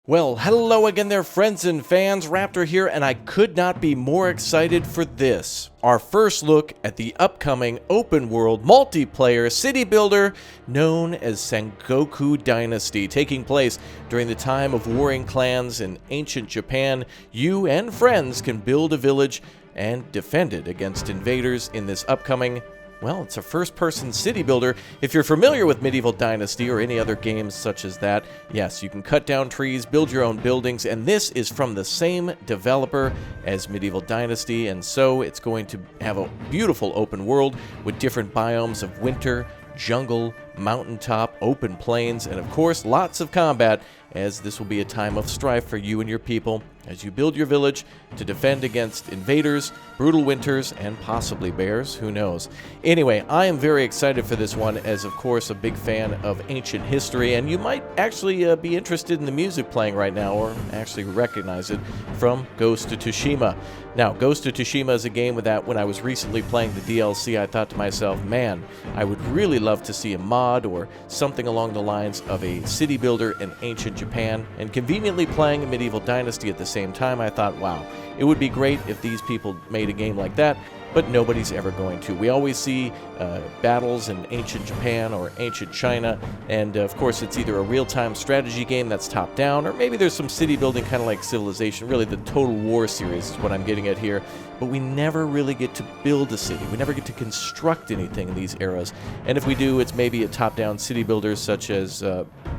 Well, hello again there, friends and fans. Raptor here, and I could not be more excited for this. Our first look at the upcoming open-world multiplayer city builder known as Sengoku Dynasty. Taking place during the time of warring clans in ancient Japan, you and friends can build a village and defend it against invaders in this upcoming, well, it's a first-person city builder. If you're familiar with Medieval Dynasty or any other games such as that, yes, you can cut down trees, build your own buildings, and this is from the same developer as Medieval Dynasty, and so it's going to have a beautiful open world with different biomes of winter, jungle, mountaintop, open plains, and of course, lots of combat, as this will be a time of strife for you and your people as you build your village to defend against invaders, brutal winters, and possibly bears, who knows. Anyway, I am very excited for this one as, of course, a big fan of ancient history, and you might actually be interested in the music playing right now, or actually recognize it from Ghost of Tsushima. Now, Ghost of Tsushima is a game that when I was recently playing the DLC, I thought to myself, man, I would really love to see a mod or something along the lines of a city builder in ancient Japan, and conveniently playing Medieval Dynasty at the same time, I thought, wow, it would be great if these people made a game like that, but nobody's ever going to. We always see battles in ancient Japan or ancient China, and of course it's either a real-time strategy game that's top-down, or maybe there's some city building kind of like Civilization. Really, the Total War series is what I'm getting at here, but we never really get to build a city. We never get to construct anything in these eras, and if we do, it's maybe a top-down city builder such as,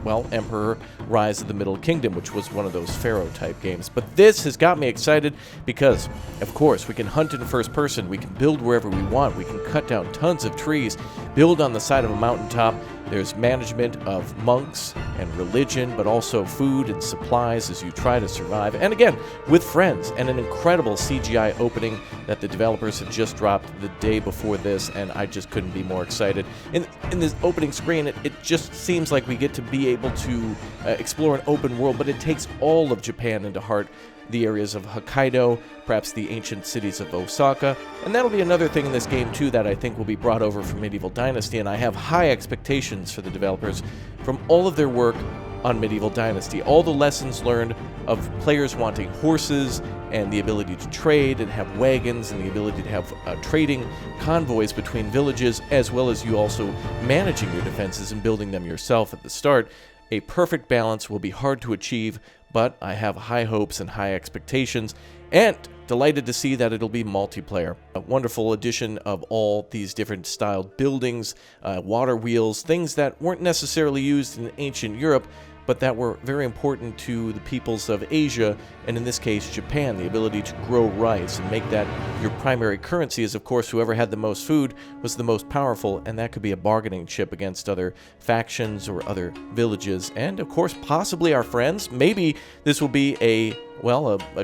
well, Emperor Rise of the Middle Kingdom, which was one of those Pharaoh-type games. But this has got me excited because, of course, we can hunt in first person, we can build wherever we want, we can cut down tons of trees, build on the side of a mountaintop. There's management of monks and religion, but also food and supplies as you try to survive. And again, with friends, and an incredible CGI opening that the developers have just dropped the day before this, and I just couldn't be more excited. In this opening screen, it just seems like we get to be able to explore an open world, but it takes all of Japan into heart. The areas of Hokkaido, perhaps the ancient cities of Osaka, and that'll be another thing in this game too that I think will be brought over from Medieval Dynasty, and I have high expectations for the developers from all of their work on Medieval Dynasty. All the lessons learned of players wanting horses and the ability to trade and have wagons and the ability to have trading convoys between villages, as well as you also managing your defenses and building them yourself at the start. A perfect balance will be hard to achieve, but I have high hopes and high expectations, and delighted to see that it'll be multiplayer. A wonderful addition of all these different styled buildings, water wheels, things that weren't necessarily used in ancient Europe, but that were very important to the peoples of Asia, and in this case, Japan. The ability to grow rice and make that your primary currency, as of course whoever had the most food was the most powerful, and that could be a bargaining chip against other factions or other villages, and of course possibly our friends. Maybe this will be a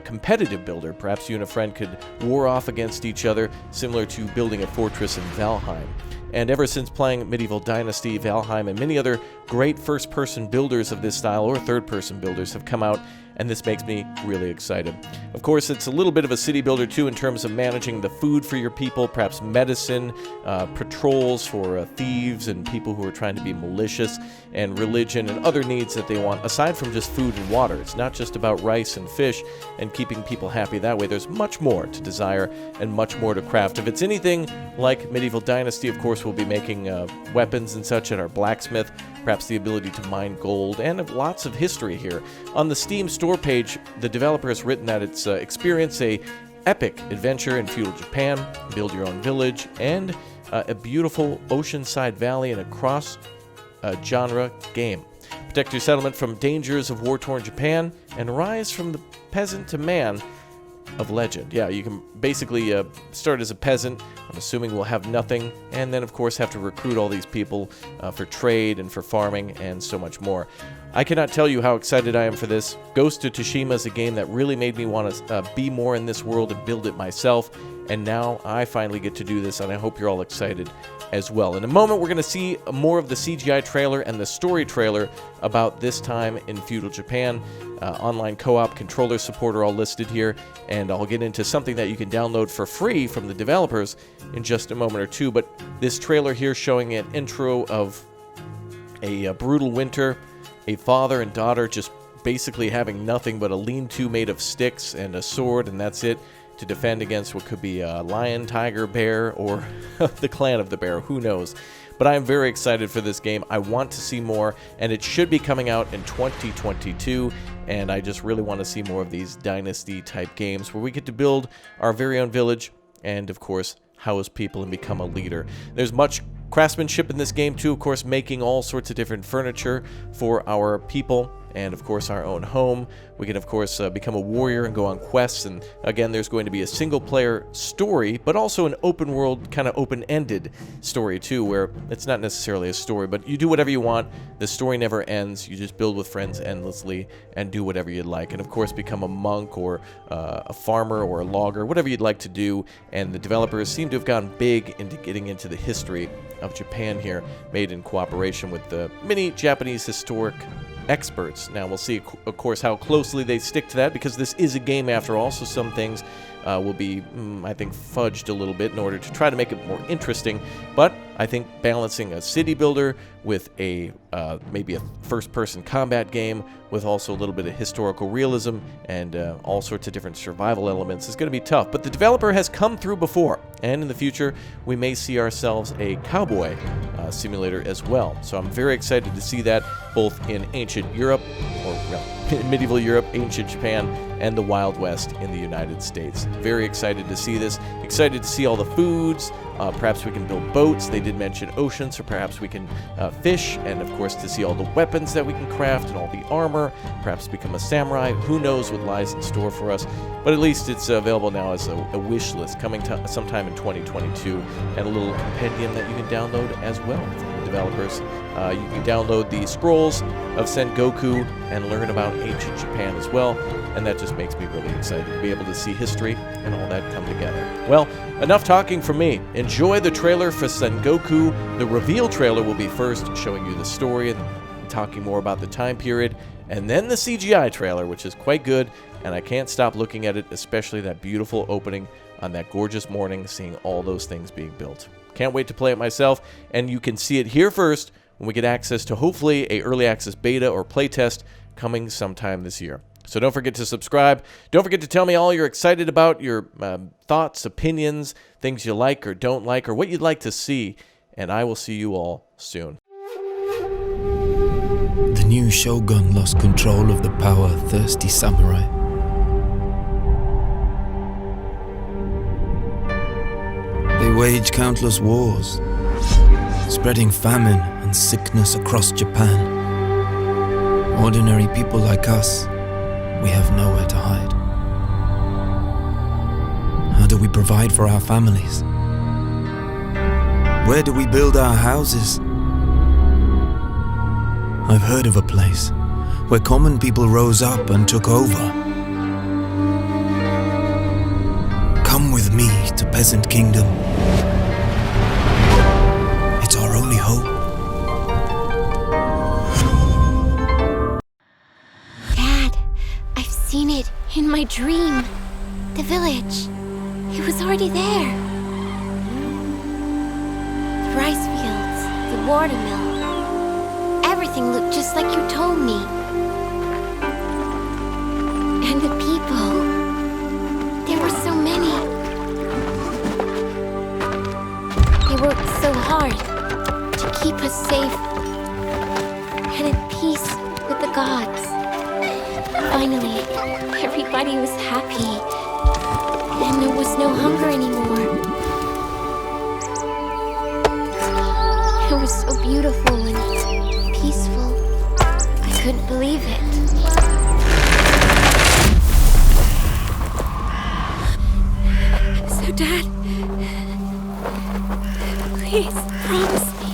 competitive builder. Perhaps you and a friend could war off against each other, similar to building a fortress in Valheim. And ever since playing Medieval Dynasty, Valheim, and many other great first-person builders of this style, or third-person builders, have come out, and this makes me really excited. Of course, it's a little bit of a city builder too in terms of managing the food for your people, perhaps medicine, patrols for thieves and people who are trying to be malicious, and religion and other needs that they want, aside from just food and water. It's not just about rice and fish and keeping people happy that way. There's much more to desire and much more to craft. If it's anything like Medieval Dynasty, of course, we'll be making weapons and such at our blacksmith, perhaps the ability to mine gold, and lots of history here. On the Steam store page, the developer has written that it's experience a epic adventure in feudal Japan, build your own village, and a beautiful oceanside valley in a cross-genre game. Protect your settlement from dangers of war-torn Japan, and rise from the peasant to man of legend. Yeah, you can basically start as a peasant. I'm assuming we'll have nothing, and then of course have to recruit all these people for trade and for farming and so much more. I cannot tell you how excited I am for this. Ghost of Tsushima is a game that really made me want to be more in this world and build it myself, and now I finally get to do this, and I hope you're all excited as well. In a moment, we're going to see more of the CGI trailer and the story trailer about this time in feudal Japan. Online co-op, controller support are all listed here, and I'll get into something that you can download for free from the developers in just a moment or two. But this trailer here showing an intro of a brutal winter, a father and daughter just basically having nothing but a lean-to made of sticks and a sword, and that's it, to defend against what could be a lion, tiger, bear, or the clan of the bear, who knows. But I am very excited for this game. I want to see more, and it should be coming out in 2022, and I just really want to see more of these dynasty-type games where we get to build our very own village and, of course, house people and become a leader. There's much craftsmanship in this game, too, of course, making all sorts of different furniture for our people and, of course, our own home. We can, of course, become a warrior and go on quests, and again, there's going to be a single-player story, but also an open-world, kind of open-ended story, too, where it's not necessarily a story, but you do whatever you want. The story never ends. You just build with friends endlessly and do whatever you'd like, and, of course, become a monk or a farmer or a logger, whatever you'd like to do, and the developers seem to have gotten big into getting into the history of Japan here, made in cooperation with the many Japanese historic experts. Now, we'll see, of course, how closely they stick to that, because this is a game after all, so some things will be, I think, fudged a little bit in order to try to make it more interesting. But I think balancing a city builder with a maybe a first-person combat game with also a little bit of historical realism and all sorts of different survival elements is going to be tough. But the developer has come through before, and in the future we may see ourselves a cowboy simulator as well. So I'm very excited to see that both in ancient Europe, or well, medieval Europe, ancient Japan, and the Wild West in the United States. Very excited to see this. Excited to see all the foods. Perhaps we can build boats. They did mention oceans, so perhaps we can fish, and of course to see all the weapons that we can craft and all the armor. Perhaps become a samurai. Who knows what lies in store for us? But at least it's available now as a wish list, coming to sometime in 2022, and a little compendium that you can download as well from the developers. You can download the Scrolls of Sengoku and learn about ancient Japan as well, and that just makes me really excited to be able to see history and all that come together. Well, enough talking from me. Enjoy the trailer for Sengoku. The reveal trailer will be first, showing you the story and talking more about the time period, and then the CGI trailer, which is quite good, and I can't stop looking at it, especially that beautiful opening on that gorgeous morning, seeing all those things being built. Can't wait to play it myself, and you can see it here first when we get access to hopefully a early access beta or playtest coming sometime this year. So don't forget to subscribe. Don't forget to tell me all you're excited about, your thoughts, opinions, things you like or don't like, or what you'd like to see, and I will see you all soon. The new shogun lost control of the power-thirsty samurai. They wage countless wars, spreading famine and sickness across Japan. Ordinary people like us, we have nowhere to hide. How do we provide for our families? Where do we build our houses? I've heard of a place where common people rose up and took over. Come with me to Peasant Kingdom. It's our only hope. Dad, I've seen it in my dream. The village. It was already there. The rice fields, the watermill. Everything looked just like you told me. And the people. There were so many. They worked so hard to keep us safe and at peace with the gods. Finally, everybody was happy, and there was no hunger anymore. It was so beautiful and peaceful. I couldn't believe it. So, Dad, please promise me.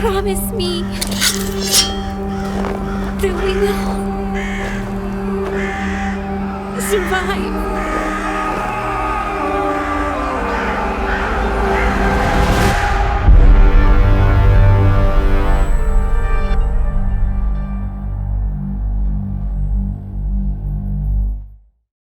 Promise me that we will survive.